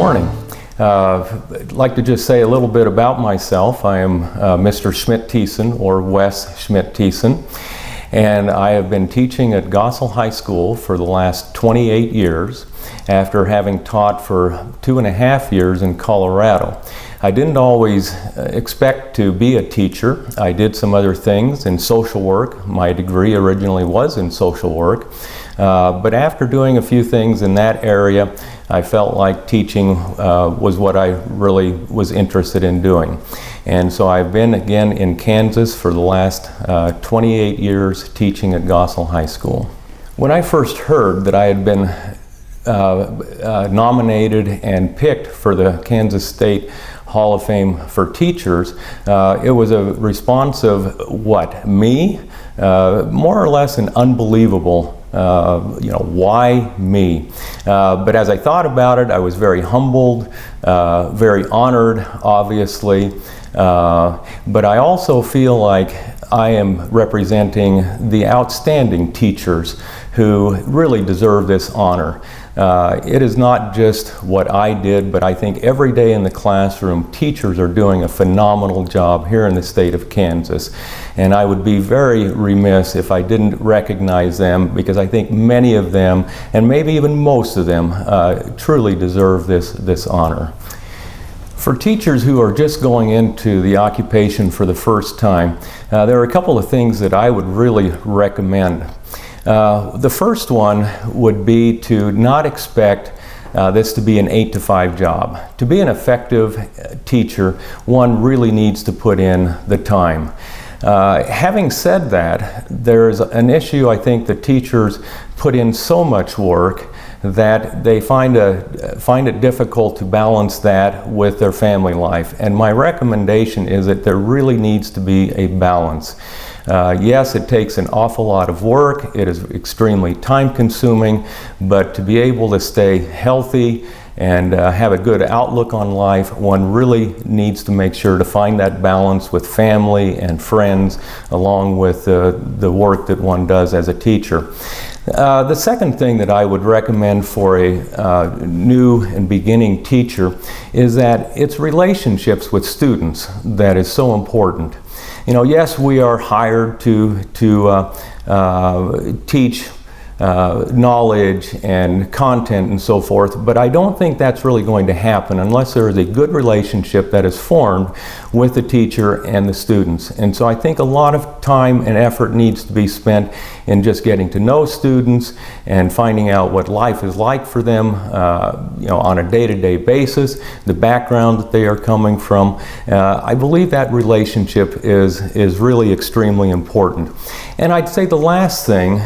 morning. I'd like to just say a little bit about myself. I am Mr. Schmidt-Tieszen, or Wes Schmidt-Tieszen, and I have been teaching at Gossel High School for the last 28 years after having taught for 2.5 years in Colorado. I didn't always expect to be a teacher. I did some other things in social work. My degree originally was in social work. But after doing a few things in that area, I felt like teaching was what I really was interested in doing. And so I've been again in Kansas for the last 28 years teaching at Gossel High School. When I first heard that I had been nominated and picked for the Kansas State Hall of Fame for teachers, it was a response of what? Me? More or less an unbelievable, why me? But as I thought about it, I was very humbled, very honored, obviously, but I also feel like I am representing the outstanding teachers who really deserve this honor. It is not just what I did, but I think every day in the classroom, teachers are doing a phenomenal job here in the state of Kansas. And I would be very remiss if I didn't recognize them, because I think many of them, and maybe even most of them, truly deserve this honor. For teachers who are just going into the occupation for the first time, there are a couple of things that I would really recommend. The first one would be to not expect this to be an 8-to-5 job. To be an effective teacher, one really needs to put in the time. Having said that, there's an issue I think that teachers put in so much work that they find it difficult to balance that with their family life. And my recommendation is that there really needs to be a balance. Yes, it takes an awful lot of work, it is extremely time-consuming, but to be able to stay healthy and have a good outlook on life, one really needs to make sure to find that balance with family and friends, along with the work that one does as a teacher. The second thing that I would recommend for a new and beginning teacher is that it's relationships with students that is so important. You know, yes, we are hired to teach knowledge and content and so forth, but I don't think that's really going to happen unless there is a good relationship that is formed with the teacher and the students. And so I think a lot of time and effort needs to be spent in just getting to know students and finding out what life is like for them, on a day-to-day basis, the background that they are coming from. I believe that relationship is really extremely important. And I'd say the last thing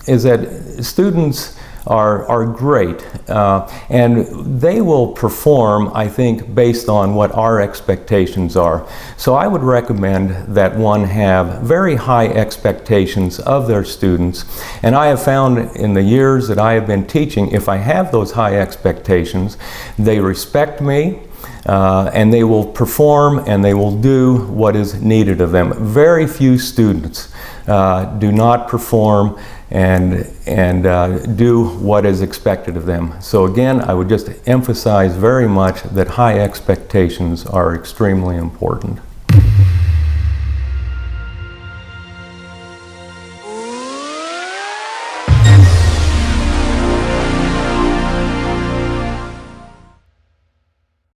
is that students are great, and they will perform, I think, based on what our expectations are. So I would recommend that one have very high expectations of their students, and I have found in the years that I have been teaching, if I have those high expectations, they respect me, and they will perform and they will do what is needed of them. Very few students do not perform and do what is expected of them. So again, I would just emphasize very much that high expectations are extremely important.